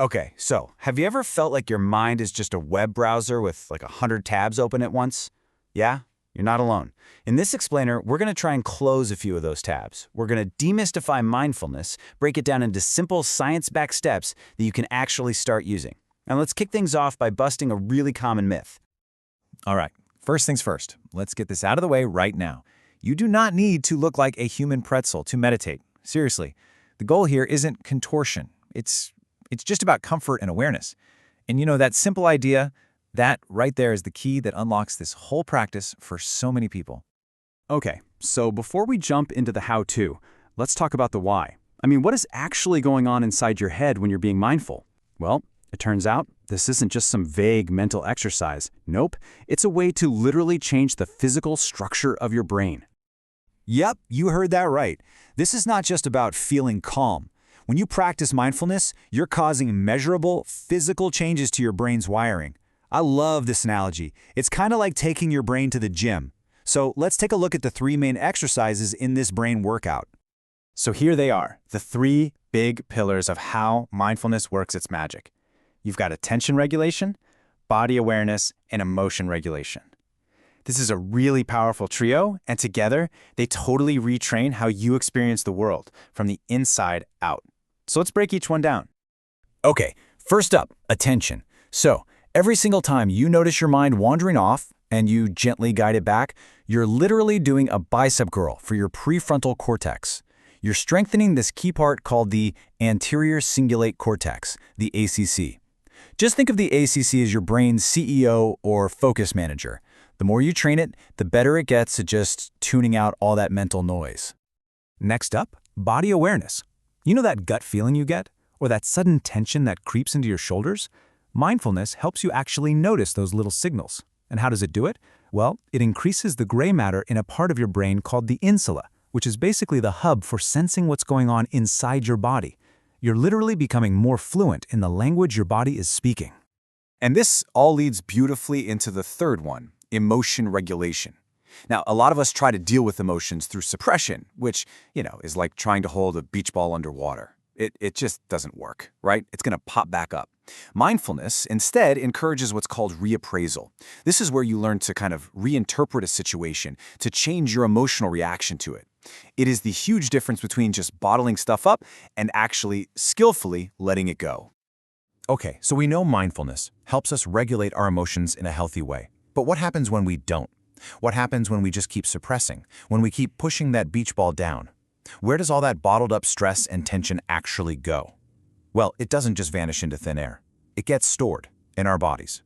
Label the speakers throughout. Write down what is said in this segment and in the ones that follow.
Speaker 1: Okay, so have you ever felt like your mind is just a web browser with like 100 tabs open at once? Yeah? You're not alone. In this explainer, we're going to try and close a few of those tabs. We're going to demystify mindfulness, break it down into simple science-backed steps that you can actually start using. And let's kick things off by busting a really common myth.
Speaker 2: All right, first things first. Let's get this out of the way right now. You do not need to look like a human pretzel to meditate. Seriously, the goal here isn't contortion. It's just about comfort and awareness. And you know, that simple idea, that right there is the key that unlocks this whole practice for so many people.
Speaker 3: Okay, so before we jump into the how-to, let's talk about the why. I mean, what is actually going on inside your head when you're being mindful? Well, it turns out this isn't just some vague mental exercise. Nope, it's a way to literally change the physical structure of your brain.
Speaker 1: Yep, you heard that right. This is not just about feeling calm. When you practice mindfulness, you're causing measurable, physical changes to your brain's wiring. I love this analogy. It's kind of like taking your brain to the gym. So let's take a look at the 3 main exercises in this brain workout.
Speaker 2: So here they are, the 3 big pillars of how mindfulness works its magic. You've got attention regulation, body awareness, and emotion regulation. This is a really powerful trio, and together, they totally retrain how you experience the world from the inside out. So let's break each one down.
Speaker 1: Okay, first up, attention. So every single time you notice your mind wandering off and you gently guide it back, you're literally doing a bicep curl for your prefrontal cortex. You're strengthening this key part called the anterior cingulate cortex, the ACC. Just think of the ACC as your brain's CEO or focus manager. The more you train it, the better it gets at just tuning out all that mental noise. Next up, body awareness. You know that gut feeling you get? Or that sudden tension that creeps into your shoulders? Mindfulness helps you actually notice those little signals. And how does it do it? Well, it increases the gray matter in a part of your brain called the insula, which is basically the hub for sensing what's going on inside your body. You're literally becoming more fluent in the language your body is speaking.
Speaker 4: And this all leads beautifully into the third one, emotion regulation. Now, a lot of us try to deal with emotions through suppression, which, is like trying to hold a beach ball underwater. It just doesn't work, right? It's going to pop back up. Mindfulness, instead, encourages what's called reappraisal. This is where you learn to kind of reinterpret a situation, to change your emotional reaction to it. It is the huge difference between just bottling stuff up and actually skillfully letting it go.
Speaker 2: Okay, so we know mindfulness helps us regulate our emotions in a healthy way. But what happens when we don't? What happens when we just keep suppressing, when we keep pushing that beach ball down? Where does all that bottled up stress and tension actually go? Well, it doesn't just vanish into thin air. It gets stored in our bodies.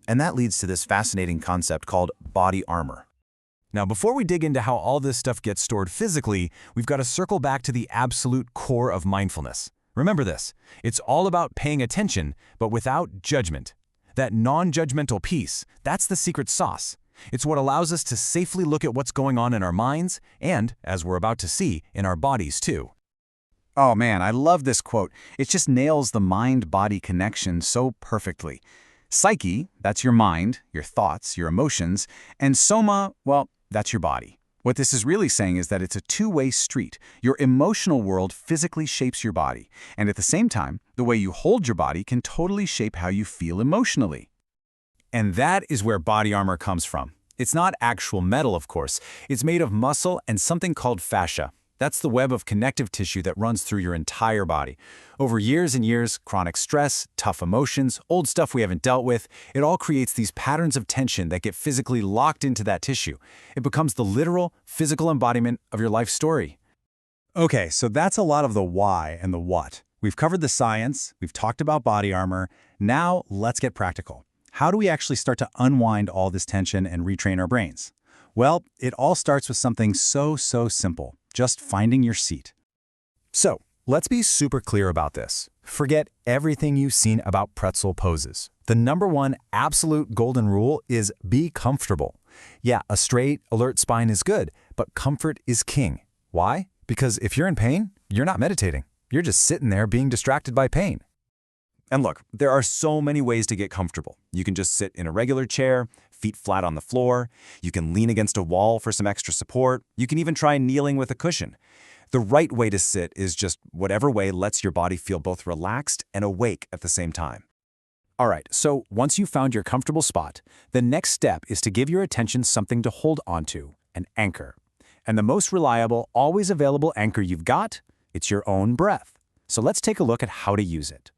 Speaker 2: And that leads to this fascinating concept called body armor.
Speaker 1: Now, before we dig into how all this stuff gets stored physically, we've got to circle back to the absolute core of mindfulness. Remember this, it's all about paying attention, but without judgment. That non-judgmental piece, that's the secret sauce. It's what allows us to safely look at what's going on in our minds and, as we're about to see, in our bodies too. Oh man, I love this quote. It just nails the mind-body connection so perfectly. Psyche, that's your mind, your thoughts, your emotions, and soma, well, that's your body. What this is really saying is that it's a two-way street. Your emotional world physically shapes your body, and at the same time, the way you hold your body can totally shape how you feel emotionally. And that is where body armor comes from. It's not actual metal, of course. It's made of muscle and something called fascia. That's the web of connective tissue that runs through your entire body. Over years and years, chronic stress, tough emotions, old stuff we haven't dealt with, it all creates these patterns of tension that get physically locked into that tissue. It becomes the literal, physical embodiment of your life story. Okay, so that's a lot of the why and the what. We've covered the science, we've talked about body armor. Now, let's get practical. How do we actually start to unwind all this tension and retrain our brains? Well, it all starts with something so simple. Just finding your seat. So, let's be super clear about this. Forget everything you've seen about pretzel poses. The #1 absolute golden rule is be comfortable. Yeah, a straight, alert spine is good, but comfort is king. Why? Because if you're in pain, you're not meditating. You're just sitting there being distracted by pain. And look, there are so many ways to get comfortable. You can just sit in a regular chair, feet flat on the floor. You can lean against a wall for some extra support. You can even try kneeling with a cushion. The right way to sit is just whatever way lets your body feel both relaxed and awake at the same time.
Speaker 3: All right, so once you've found your comfortable spot, the next step is to give your attention something to hold onto, an anchor. And the most reliable, always available anchor you've got, it's your own breath. So let's take a look at how to use it.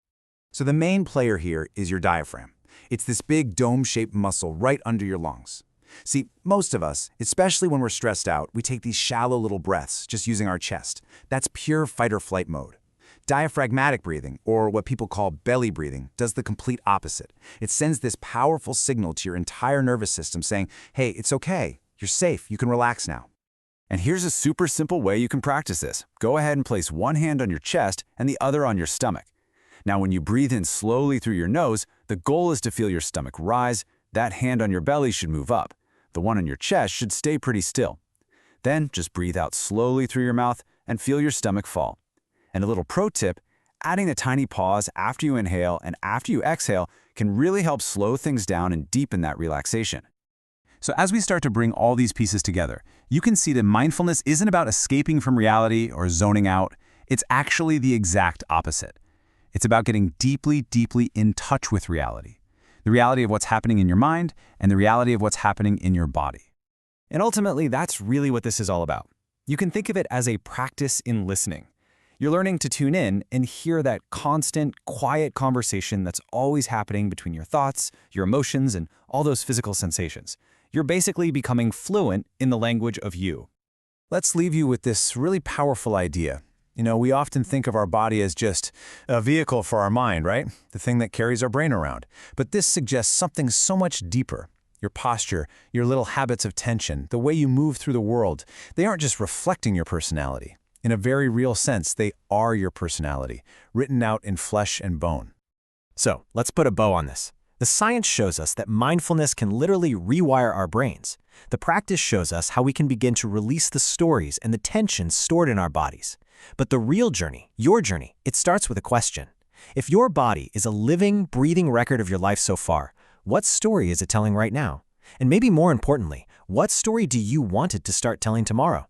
Speaker 2: So the main player here is your diaphragm. It's this big dome-shaped muscle right under your lungs. See, most of us, especially when we're stressed out, we take these shallow little breaths just using our chest. That's pure fight-or-flight mode. Diaphragmatic breathing, or what people call belly breathing, does the complete opposite. It sends this powerful signal to your entire nervous system saying, hey, it's okay, you're safe, you can relax now.
Speaker 1: And here's a super simple way you can practice this. Go ahead and place one hand on your chest and the other on your stomach. Now, when you breathe in slowly through your nose, the goal is to feel your stomach rise. That hand on your belly should move up. The one on your chest should stay pretty still. Then just breathe out slowly through your mouth and feel your stomach fall. And a little pro tip, adding a tiny pause after you inhale and after you exhale can really help slow things down and deepen that relaxation. So as we start to bring all these pieces together, you can see that mindfulness isn't about escaping from reality or zoning out. It's actually the exact opposite. It's about getting deeply, deeply in touch with reality. The reality of what's happening in your mind and the reality of what's happening in your body.
Speaker 5: And ultimately, that's really what this is all about. You can think of it as a practice in listening. You're learning to tune in and hear that constant, quiet conversation that's always happening between your thoughts, your emotions, and all those physical sensations. You're basically becoming fluent in the language of you.
Speaker 2: Let's leave you with this really powerful idea. We often think of our body as just a vehicle for our mind, right? The thing that carries our brain around. But this suggests something so much deeper. Your posture, your little habits of tension, the way you move through the world, they aren't just reflecting your personality. In a very real sense, they are your personality, written out in flesh and bone.
Speaker 5: So, let's put a bow on this. The science shows us that mindfulness can literally rewire our brains. The practice shows us how we can begin to release the stories and the tensions stored in our bodies. But the real journey, your journey, it starts with a question. If your body is a living, breathing record of your life so far, what story is it telling right now? And maybe more importantly, what story do you want it to start telling tomorrow?